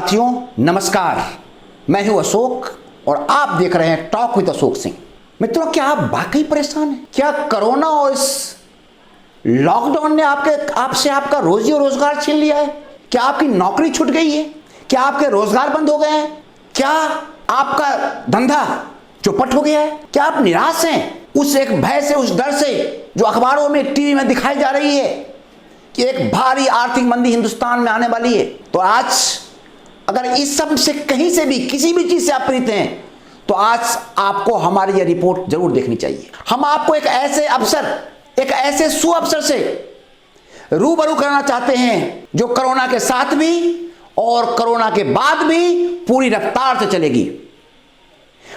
साथियों नमस्कार, मैं हूं अशोक और आप देख रहे हैं टॉक विद अशोक सिंह। मित्रों, क्या आप वाकई परेशान हैं? क्या कोरोना और इस लॉकडाउन ने आपसे आपका रोजी और रोजगार छीन लिया है? क्या आपकी नौकरी छूट गई है? क्या आपके रोजगार बंद हो गए हैं? क्या आपका धंधा चौपट हो गया है? क्या आप निराश हैं उस एक भय से, उस डर से जो अखबारों में, टीवी में दिखाई जा रही है कि एक भारी आर्थिक मंदी हिंदुस्तान में आने वाली है? तो आज अगर इस सब से कहीं से भी, किसी भी चीज से आप प्रेरित हैं, तो आज आपको हमारी यह रिपोर्ट जरूर देखनी चाहिए। हम आपको एक ऐसे अवसर, एक ऐसे सुअवसर से रूबरू करना चाहते हैं जो कोरोना के साथ भी और कोरोना के बाद भी पूरी रफ्तार से चलेगी।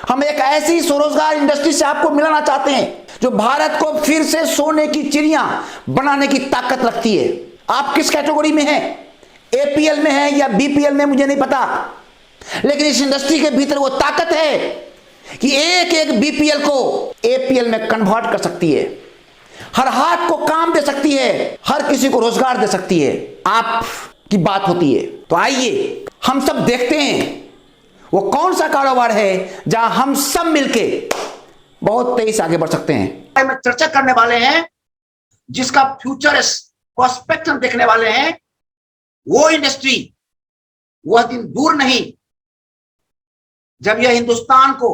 हम एक ऐसी स्वरोजगार इंडस्ट्री से आपको मिलाना चाहते हैं जो भारत को फिर से सोने की चिड़िया बनाने की ताकत रखती है। आप किस कैटेगरी में हैं? एपीएल में है या बीपीएल में, मुझे नहीं पता, लेकिन इस इंडस्ट्री के भीतर वो ताकत है कि एक एक बीपीएल को एपीएल में कन्वर्ट कर सकती है, हर हाथ को काम दे सकती है, हर किसी को रोजगार दे सकती है। आप की बात होती है। तो आइए हम सब देखते हैं वो कौन सा कारोबार है जहां हम सब मिलके बहुत तेजी से आगे बढ़ सकते हैं। में चर्चा करने वाले हैं, जिसका फ्यूचर प्रोस्पेक्ट हम देखने वाले हैं। वो इंडस्ट्री, वह दिन दूर नहीं जब यह हिंदुस्तान को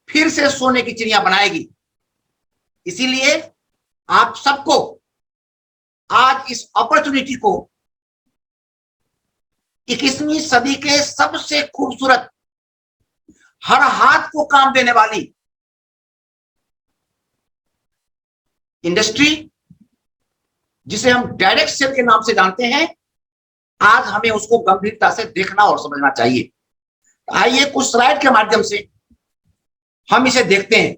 फिर से सोने की चिड़िया बनाएगी। इसीलिए आप सबको आज इस अपॉर्चुनिटी को 21वीं सदी के सबसे खूबसूरत, हर हाथ को काम देने वाली इंडस्ट्री, जिसे हम डायरेक्ट सेल के नाम से जानते हैं, आज हमें उसको गंभीरता से देखना और समझना चाहिए। आइए कुछ स्लाइड के माध्यम से हम इसे देखते हैं।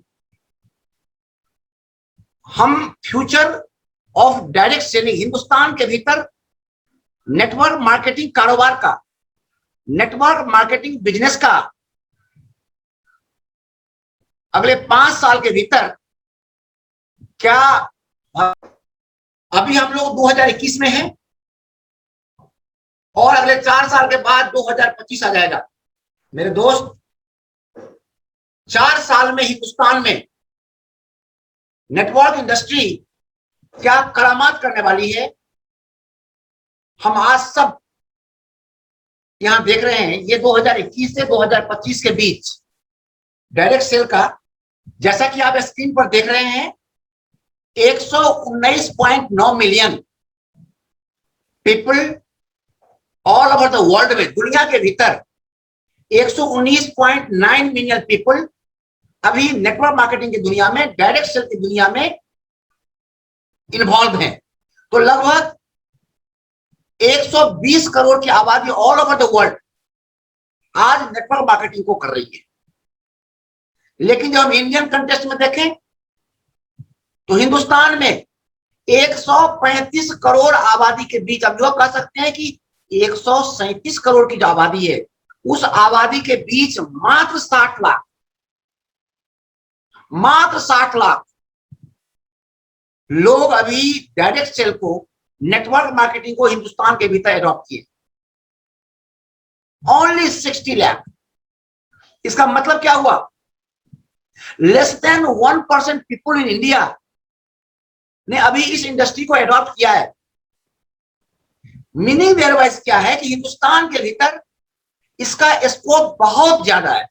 हम future of direct selling, Hindustan के भीतर नेटवर्क मार्केटिंग कारोबार का, नेटवर्क मार्केटिंग बिजनेस का अगले 5 साल के भीतर क्या, अभी हम लोग 2021 में हैं और अगले 4 साल के बाद 2025 आ जाएगा। मेरे दोस्त, 4 साल में हिंदुस्तान में नेटवर्क इंडस्ट्री क्या करामात करने वाली है, हम आज सब यहां देख रहे हैं। ये 2021 से 2025 के बीच डायरेक्ट सेल का, जैसा कि आप स्क्रीन पर देख रहे हैं, 119.9 million people all over the world में, दुनिया के भीतर 119.9 मिलियन पीपल अभी नेटवर्क मार्केटिंग की दुनिया में, डायरेक्ट सेल की दुनिया में इन्वॉल्व हैं। तो लगभग 120 करोड़ की आबादी ऑल ओवर द वर्ल्ड आज नेटवर्क मार्केटिंग को कर रही है। लेकिन जब हम इंडियन कंटेक्स्ट में देखें तो हिंदुस्तान में 135 करोड़ आबादी के बीच, हम जो कह सकते हैं कि 137 करोड़ की जो आबादी है, उस आबादी के बीच मात्र 60 लाख लोग अभी डायरेक्ट सेल को, नेटवर्क मार्केटिंग को हिंदुस्तान के भीतर एडॉप्ट किए। ओनली 60 लाख। इसका मतलब क्या हुआ? Less than 1% people in India ने अभी इस इंडस्ट्री को एडॉप्ट किया है। मीनिंग देयरवाइज क्या है कि हिंदुस्तान के भीतर इसका स्कोप बहुत ज्यादा है,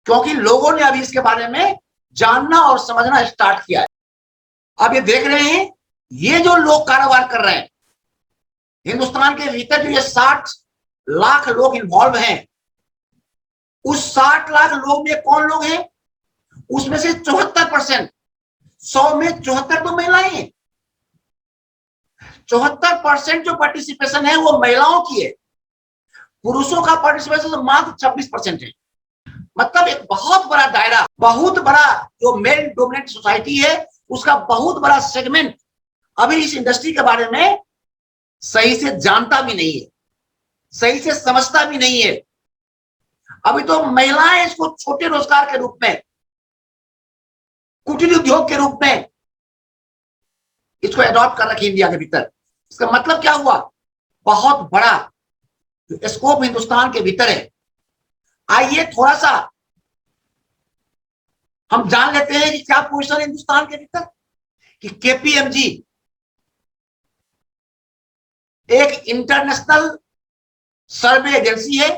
क्योंकि लोगों ने अभी इसके बारे में जानना और समझना स्टार्ट किया है। अब ये देख रहे हैं, ये जो लोग कारोबार कर रहे हैं हिंदुस्तान के भीतर, जो ये 60 लाख लोग इन्वॉल्व हैं, उस 60 लाख लोग में कौन लोग हैं? उसमें से 74%, 100 में 74 तो महिलाएं हैं। 74% जो पार्टिसिपेशन है वो महिलाओं की है। पुरुषों का पार्टिसिपेशन तो मात्र 26% है। मतलब एक बहुत बड़ा दायरा, बहुत बड़ा जो मेल डोमिनेट सोसाइटी है, उसका बहुत बड़ा सेगमेंट अभी इस इंडस्ट्री के बारे में सही से जानता भी नहीं है, सही से समझता भी नहीं है। अभी तो महिलाएं इसको छोटे रोजगार के रूप में, कुटीर उद्योग के रूप में इसको एडॉप्ट कर रखी इंडिया के भीतर। इसका मतलब क्या हुआ? बहुत बड़ा जो स्कोप हिंदुस्तान के भीतर है। आइए थोड़ा सा हम जान लेते हैं कि क्या पोजीशन है हिंदुस्तान के भीतर। कि केपीएमजी एक इंटरनेशनल सर्वे एजेंसी है।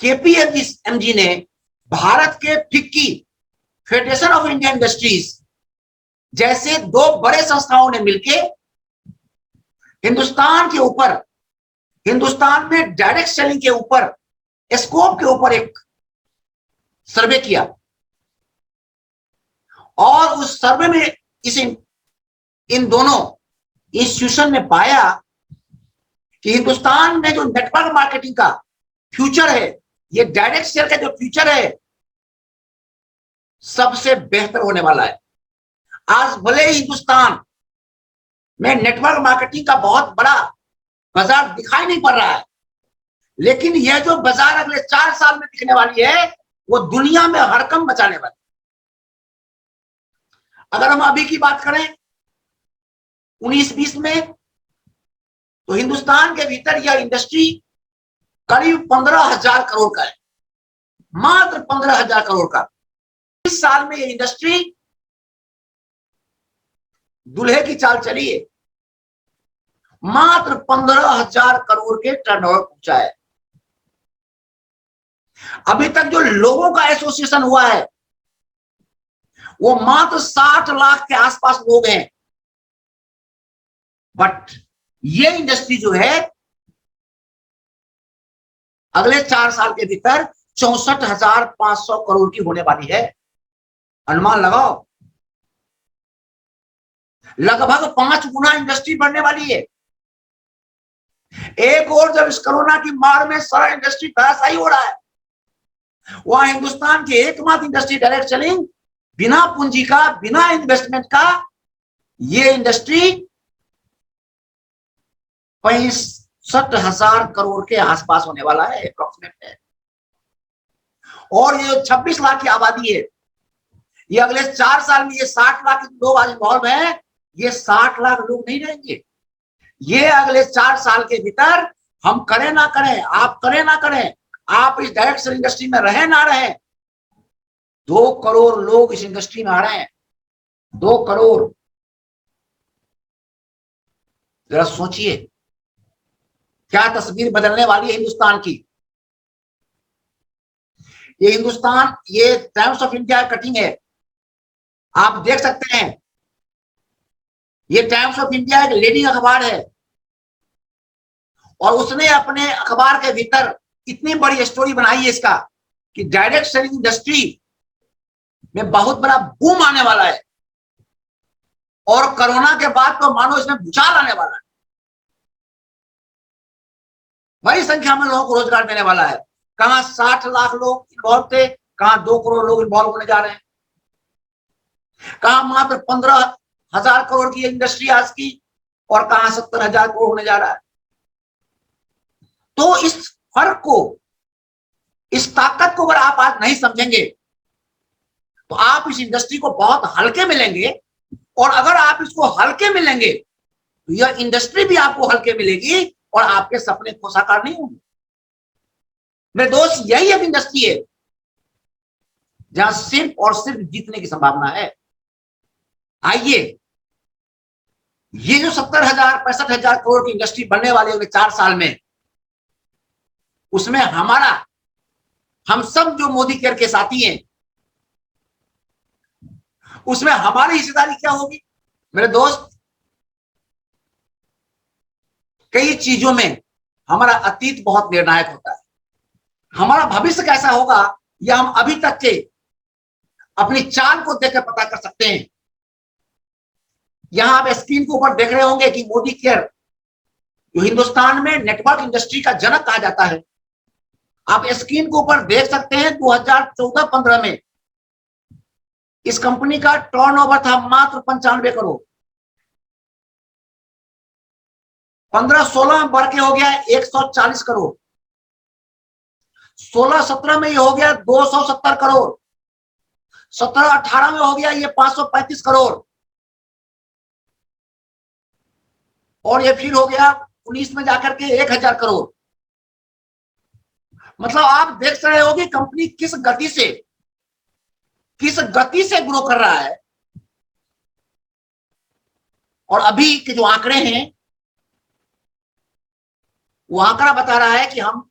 केपीएमजी ने भारत के FICCI, federation of Indian industries जैसे दो बड़े संस्थाओं ने मिलकर हिंदुस्तान के ऊपर, हिंदुस्तान में डायरेक्ट सेलिंग के ऊपर, स्कोप के ऊपर एक सर्वे किया। और उस सर्वे में इन दोनों इंस्टीट्यूशन ने पाया कि हिंदुस्तान में जो नेटवर्क मार्केटिंग का फ्यूचर है, ये डायरेक्ट सेल का जो फ्यूचर है, सबसे बेहतर होने वाला है। आज भले ही हिंदुस्तान में नेटवर्क मार्केटिंग का बहुत बड़ा बाजार दिखाई नहीं पड़ रहा है, लेकिन यह जो बाजार अगले 4 साल में दिखने वाली है, वो दुनिया में हड़कंप मचाने वाली। अगर हम अभी की बात करें 19-20 में, तो हिंदुस्तान के भीतर यह इंडस्ट्री करीब 15,000 करोड़ का है, मात्र 15,000 करोड़ का। इस साल में यह इंडस्ट्री दूल्हे की चाल चली है, मात्र 15,000 करोड़ के टर्नओवर पहुंचा है। अभी तक जो लोगों का एसोसिएशन हुआ है वो मात्र 60 लाख के आसपास लोग हैं। बट ये इंडस्ट्री जो है अगले 4 साल के भीतर 64,500 करोड़ की होने वाली है। अनुमान लगाओ, लगभग 5 गुना इंडस्ट्री बढ़ने वाली है। एक और जब इस कोरोना की मार में सारा इंडस्ट्री धराशायी हो रहा है, वहां हिंदुस्तान की एकमात्र इंडस्ट्री डायरेक्ट सेलिंग, बिना पूंजी का, बिना इन्वेस्टमेंट का, ये इंडस्ट्री 65,000 करोड़ के आसपास होने वाला है, अप्रोक्सीमेट है। और ये 26 लाख की आबादी है। ये अगले 4 साल में ये 60 लाख लोग आज इन्वॉल्व हैं, ये 60 लाख लोग नहीं रहेंगे। ये अगले 4 साल के भीतर हम करें ना करें, आप करें ना करें, आप इस डायरेक्ट सेल इंडस्ट्री में रहे ना रहे, 2 करोड़ लोग इस इंडस्ट्री में आ रहे हैं। 2 करोड़। जरा सोचिए क्या तस्वीर बदलने वाली है हिंदुस्तान की। ये हिंदुस्तान, ये टाइम्स ऑफ इंडिया कटिंग है, आप देख सकते हैं। ये टाइम्स ऑफ इंडिया एक लीडिंग अखबार है और उसने अपने अखबार के भीतर इतनी बड़ी स्टोरी बनाई है इसका कि डायरेक्ट सेलिंग इंडस्ट्री में बहुत बड़ा बूम आने वाला है और कोरोना के बाद तो मानो इसमें भूचाल आने वाला है। बड़ी संख्या में लोगों को रोजगार देने वाला है। कहां 60 लाख लोग इन्वॉल्व थे, कहां 2 करोड़ लोग इन्वॉल्व होने जा रहे हैं, कहां मात्र 15,000 करोड़ की इंडस्ट्री आज की और कहां 70,000 करोड़ होने जा रहा है। तो इस फर्क को, इस ताकत को अगर आप आज नहीं समझेंगे तो आप इस इंडस्ट्री को बहुत हल्के में लेंगे, और अगर आप इसको हल्के में लेंगे तो यह इंडस्ट्री भी आपको हल्के मिलेगी और आपके सपने को साकार नहीं होंगे। मेरे दोस्त, यही एक इंडस्ट्री है जहां सिर्फ और सिर्फ जीतने की संभावना है। आइए, ये जो 70,000 65,000 करोड़ की इंडस्ट्री बनने वाली है 4 साल में, उसमें हमारा, हम सब जो मोदी केयर के साथी हैं, उसमें हमारी हिस्सेदारी क्या होगी। मेरे दोस्त, कई चीजों में हमारा अतीत बहुत निर्णायक होता है। हमारा भविष्य कैसा होगा यह हम अभी तक के अपनी चाल को देखकर पता कर सकते हैं। यहां आप स्क्रीन के ऊपर देख रहे होंगे कि मोदी केयर, जो हिंदुस्तान में नेटवर्क इंडस्ट्री का जनक कहा जाता है, आप स्क्रीन के ऊपर देख सकते हैं 2014-15 में इस कंपनी का टर्नओवर था मात्र 95 करोड़। 15-16 में बढ़ के हो गया 140 करोड़। 16-17 में ये हो गया 270 करोड़। 17-18 में हो गया ये 535 करोड़। और ये फिर हो गया 19 में जाकर के 1,000 करोड़। मतलब आप देख रहे हो कि कंपनी किस गति से ग्रो कर रहा है। और अभी के जो आंकड़े हैं वो आंकड़ा बता रहा है कि हम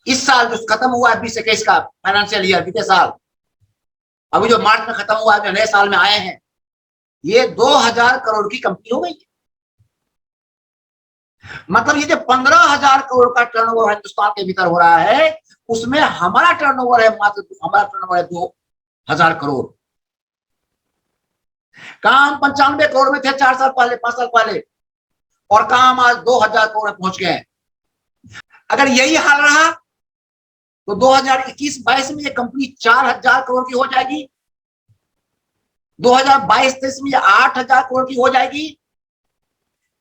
इस साल जो खत्म हुआ है 2021 का फाइनेंशियल ईयर, बीते साल, अभी जो मार्च में खत्म हुआ है, जो नए साल में आए हैं, ये 2000 करोड़ की कंपनी हो गई है। मतलब ये जो 15,000 करोड़ का टर्नओवर हिंदुस्तान के भीतर हो रहा है, उसमें हमारा टर्नओवर है मात्र 2,000 करोड़। कहा हम 95 करोड़ में थे 4 साल पहले, 5 साल पहले, और कहा हम आज 2,000 करोड़ में पहुंच गए हैं। अगर यही हाल रहा तो 2021-22 में ये कंपनी 4,000 करोड़ की हो जाएगी, 2022-23 में ये 8,000 करोड़ की हो जाएगी,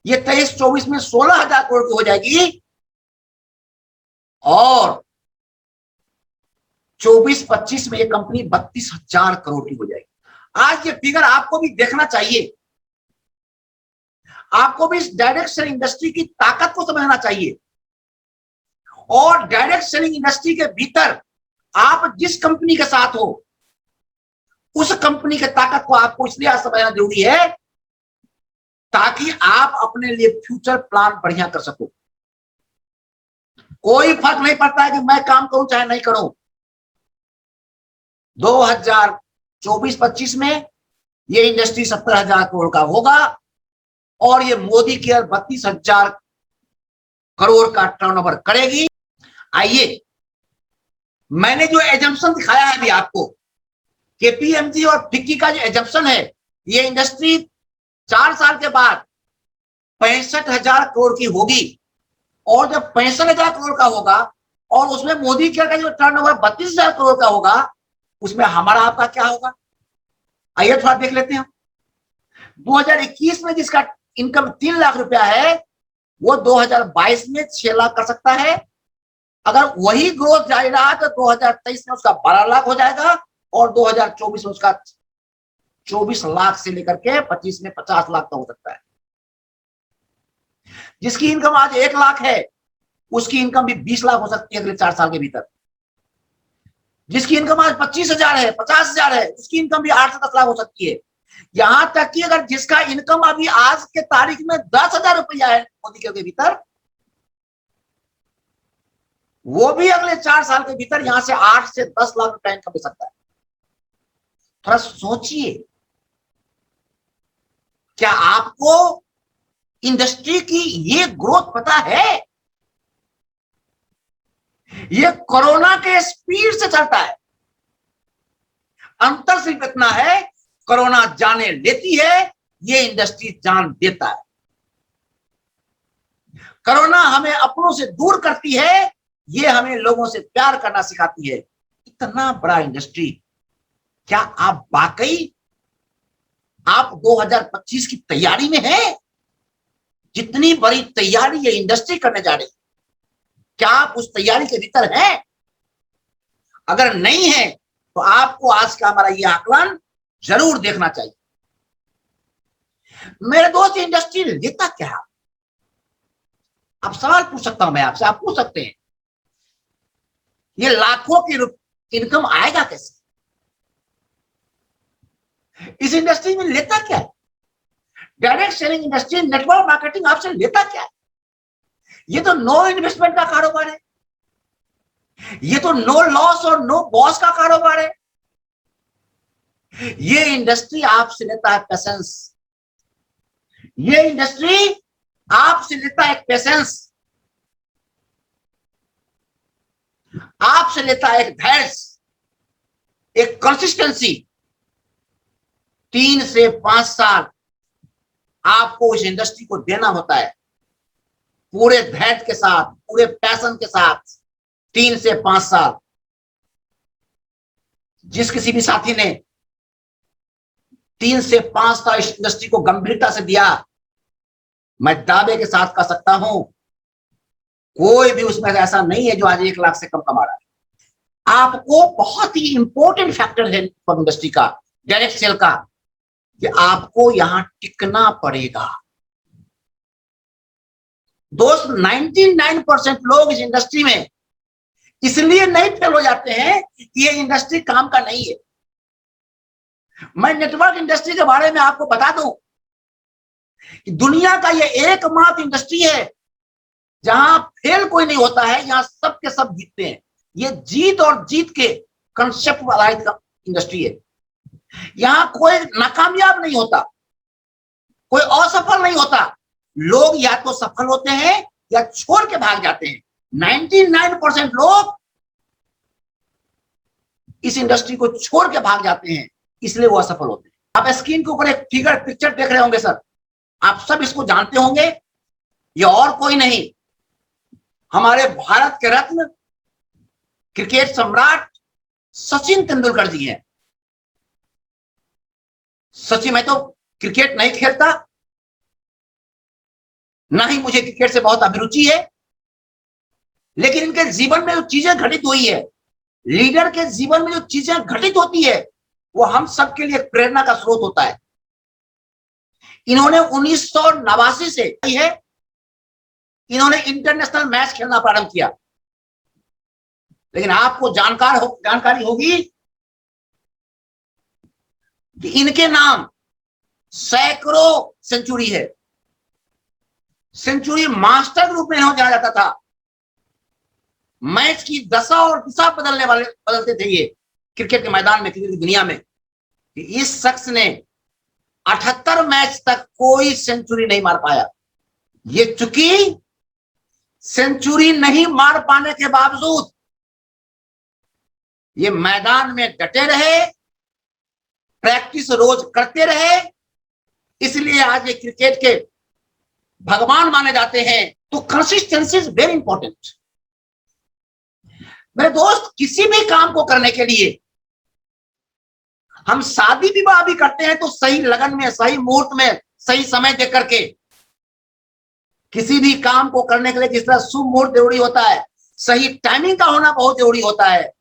ये 23-24 में 16,000 करोड़ की हो जाएगी, और 24-25 में ये कंपनी 32,000 करोड़ की हो जाएगी। आज ये फिगर आपको भी देखना चाहिए, आपको भी इस डायरेक्ट सेलिंग इंडस्ट्री की ताकत को समझना चाहिए। और डायरेक्ट सेलिंग इंडस्ट्री के भीतर आप जिस कंपनी के साथ हो, उस कंपनी की ताकत को आपको इसलिए समझना जरूरी है ताकि आप अपने लिए फ्यूचर प्लान बढ़िया कर सको। कोई फर्क नहीं पड़ता है कि मैं काम करूं चाहे नहीं करूं। 2024-25 में ये इंडस्ट्री 70,000 करोड़ का होगा और ये मोदी केयर 32,000 करोड़ का टर्नओवर करेगी। आइए, मैंने जो एजम्पशन दिखाया है अभी आपको, केपीएमजी और फिक्की का जो एजम्पशन है, ये इंडस्ट्री 4 साल के बाद 65,000 करोड़ की होगी। और जब 65,000 करोड़ का होगा और उसमें मोदी केयर का जो टर्नओवर 32,000 करोड़ का होगा, उसमें हमारा आपका क्या होगा? आइए थोड़ा देख लेते हैं। 2021 में जिसका इनकम 3 लाख रुपया है, वो 2022 में 6 लाख कर सकता है। अगर वही ग्रोथ जारी रहा तो 2023 में उसका 12 लाख हो जाएगा और 2024 में उसका 24 लाख से लेकर के 25 में 50 लाख का हो सकता है। जिसकी इनकम आज 1 लाख है, उसकी इनकम भी 20 लाख हो सकती है अगले 4 साल के भीतर। जिसकी इनकम आज 25,000 है, 50,000 है, उसकी इनकम भी 8 से 10 लाख हो सकती है। यहां तक कि अगर जिसका इनकम अभी आज के तारीख में 10,000 रुपया है मोदी के भीतर, वो भी अगले 4 साल के भीतर यहां से 8 से 10 लाख रुपया इनकम दे सकता है। थोड़ा सोचिए, क्या आपको इंडस्ट्री की ये ग्रोथ पता है? ये कोरोना के स्पीड से चलता है। अंतर सिर्फ इतना है, कोरोना जाने लेती है, ये इंडस्ट्री जान देता है। कोरोना हमें अपनों से दूर करती है, ये हमें लोगों से प्यार करना सिखाती है। इतना बड़ा इंडस्ट्री, क्या आप वाकई आप 2025 की तैयारी में हैं? जितनी बड़ी तैयारी ये इंडस्ट्री करने जा रही, क्या आप उस तैयारी के भीतर हैं? अगर नहीं है तो आपको आज का हमारा ये आकलन जरूर देखना चाहिए। मेरे दोस्त, इंडस्ट्री लेता क्या? आप सवाल पूछ सकता हूं मैं आपसे, आप पूछ सकते हैं, ये लाखों की इनकम आएगा कैसे? इस इंडस्ट्री में लेता क्या है? Direct selling industry, network marketing आपसे लेता क्या है? ये तो नो इन्वेस्टमेंट का कारोबार है, ये तो नो लॉस और नो बॉस का कारोबार है। ये इंडस्ट्री आपसे लेता है पेशेंस, ये इंडस्ट्री आपसे लेता है पेशेंस, आपसे लेता है एक धैर्य, एक कंसिस्टेंसी। 3 से 5 साल आपको इस इंडस्ट्री को देना होता है, पूरे धैर्य के साथ, पूरे पैशन के साथ। 3 से 5 साल। जिस किसी भी साथी ने 3 से 5 साल इस इंडस्ट्री को गंभीरता से दिया, मैं दावे के साथ कह सकता हूं, कोई भी उसमें ऐसा नहीं है जो आज 1 लाख से कम कमा रहा है। आपको बहुत ही इंपॉर्टेंट फैक्टर है इंडस्ट्री का, डायरेक्ट सेल का, कि आपको यहां टिकना पड़ेगा। दोस्त, 99% लोग इस इंडस्ट्री में इसलिए नहीं फेल हो जाते हैं कि ये इंडस्ट्री काम का नहीं है। मैं नेटवर्क इंडस्ट्री के बारे में आपको बता दूं कि दुनिया का ये एकमात्र इंडस्ट्री है जहां फेल कोई नहीं होता है, यहां सब के सब जीतते हैं। ये जीत और जीत के कंसेप्ट वाला इंडस्ट्री है। यहां कोई नाकामयाब नहीं होता, कोई असफल नहीं होता। लोग या तो सफल होते हैं या छोड़ के भाग जाते हैं। 99% लोग इस इंडस्ट्री को छोड़ के भाग जाते हैं, इसलिए वो असफल होते हैं। आप स्क्रीन के ऊपर एक फिगर पिक्चर देख रहे होंगे सर, आप सब इसको जानते होंगे। ये और कोई नहीं, हमारे भारत के रत्न क्रिकेट सम्राट सचिन तेंदुलकर जी हैं। सचिन, मैं तो क्रिकेट नहीं खेलता, ना ही मुझे क्रिकेट से बहुत अभिरुचि है, लेकिन इनके जीवन में जो चीजें घटित हुई है, लीडर के जीवन में जो चीजें घटित होती है, वो हम सबके लिए प्रेरणा का स्रोत होता है। इन्होंने 1989 से है, इन्होंने इंटरनेशनल मैच खेलना प्रारंभ किया। लेकिन आपको जानकारी होगी कि इनके नाम सैकड़ों सेंचुरी है। सेंचुरी मास्टर के रूप में इन्हें जाना जाता था। मैच की दशा और दिशा बदलते थे ये क्रिकेट के मैदान में, क्रिकेट की दुनिया में। इस शख्स ने 78 मैच तक कोई सेंचुरी नहीं मार पाया। ये चूंकि सेंचुरी नहीं मार पाने के बावजूद ये मैदान में डटे रहे, प्रैक्टिस रोज करते रहे, इसलिए आज ये क्रिकेट के भगवान माने जाते हैं। तो कंसिस्टेंसी इज वेरी इंपॉर्टेंट। मेरे दोस्त, किसी भी काम को करने के लिए हम शादी विवाह भी करते हैं तो सही लगन में, सही मुहूर्त में, सही समय देख करके। किसी भी काम को करने के लिए जिस तरह शुभ मुहूर्त जरूरी होता है, सही टाइमिंग का होना बहुत जरूरी होता है,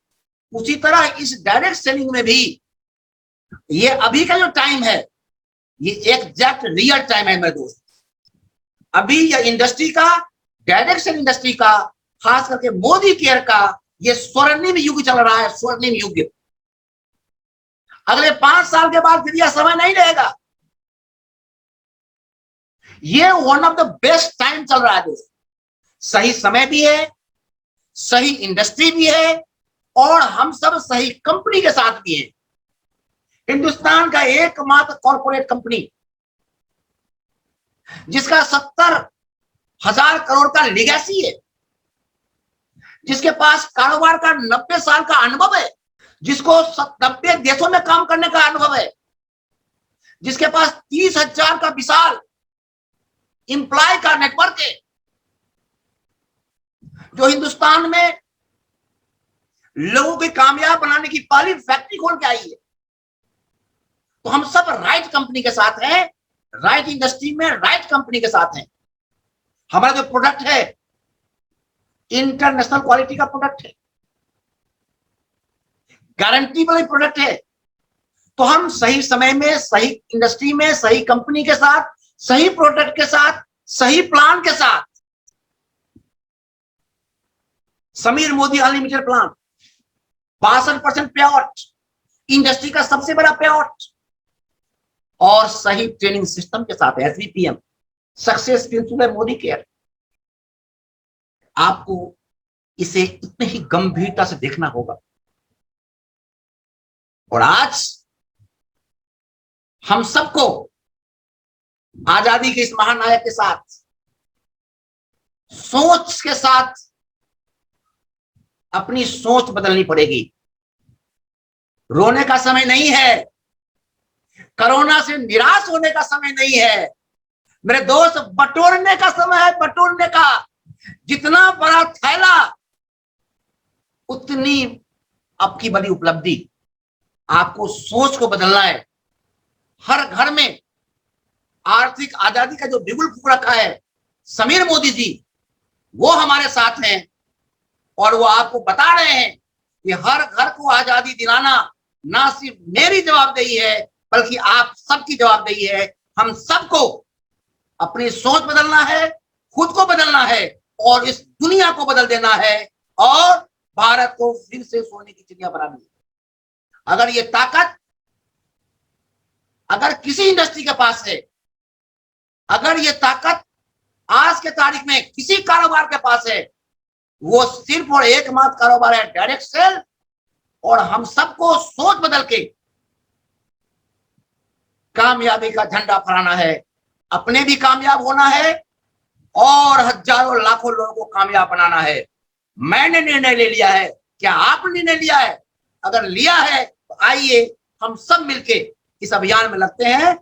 उसी तरह इस डायरेक्ट सेलिंग में भी ये अभी का जो टाइम है, ये एग्जैक्ट रियल टाइम है मेरे दोस्त। अभी यह इंडस्ट्री का, डायरेक्ट सेलिंग इंडस्ट्री का, खास करके मोदी केयर का ये स्वर्णिम युग चल रहा है, स्वर्णिम युग। अगले 5 साल के बाद फिर यह समय नहीं रहेगा। ये one of the best time चल रहा है दोस्त। सही समय भी है, सही इंडस्ट्री भी है, और हम सब सही कंपनी के साथ भी हैं। हिंदुस्तान का एकमात्र कॉर्पोरेट कंपनी जिसका 70,000 करोड़ का लिगेसी है, जिसके पास कारोबार का 90 साल का अनुभव है, जिसको 90 देशों में काम करने का अनुभव है, जिसके पास 30,000 का विशाल एम्प्लॉय का नेटवर्क है, जो हिंदुस्तान में लोगों को कामयाब बनाने की पहली फैक्ट्री खोल के आई है। तो हम सब राइट कंपनी के साथ हैं, राइट इंडस्ट्री में राइट कंपनी के साथ हैं। हमारा जो प्रोडक्ट है इंटरनेशनल क्वालिटी का प्रोडक्ट है, गारंटी वाली प्रोडक्ट है। तो हम सही समय में, सही इंडस्ट्री में, सही कंपनी के साथ, सही प्रोडक्ट के साथ, सही प्लान के साथ, समीर मोदी अनलिमिटेड प्लान, 62% पे आउट, इंडस्ट्री का सबसे बड़ा पे आउट, और सही ट्रेनिंग सिस्टम के साथ SVPM, success principle Modi care. आपको इसे इतने ही गंभीरता से देखना होगा। और आज हम सबको आजादी के इस महानायक के साथ, सोच के साथ अपनी सोच बदलनी पड़ेगी। रोने का समय नहीं है, कोरोना से निराश होने का समय नहीं है मेरे दोस्त, बटोरने का समय है, बटोरने का। जितना बड़ा थैला उतनी आपकी बड़ी उपलब्धि। आपको सोच को बदलना है। हर घर में आर्थिक आजादी का जो बिगुल फूक रखा है समीर मोदी जी, वो हमारे साथ हैं, और वो आपको बता रहे हैं कि हर घर को आजादी दिलाना ना सिर्फ मेरी जवाबदेही है, बल्कि आप सबकी जवाबदेही है। हम सबको अपनी सोच बदलना है, खुद को बदलना है, और इस दुनिया को बदल देना है, और भारत को फिर से सोने की चिड़िया बनानी है। अगर ये ताकत अगर किसी इंडस्ट्री के पास है, अगर ये ताकत आज के तारीख में किसी कारोबार के पास है, वो सिर्फ और एकमात्र कारोबार है डायरेक्ट सेल। और हम सबको सोच बदल के कामयाबी का झंडा फहराना है, अपने भी कामयाब होना है और हजारों लाखों लोगों को कामयाब बनाना है। मैंने निर्णय ले लिया है, क्या आपने निर्णय लिया है? अगर लिया है तो आइए हम सब मिलके इस अभियान में लगते हैं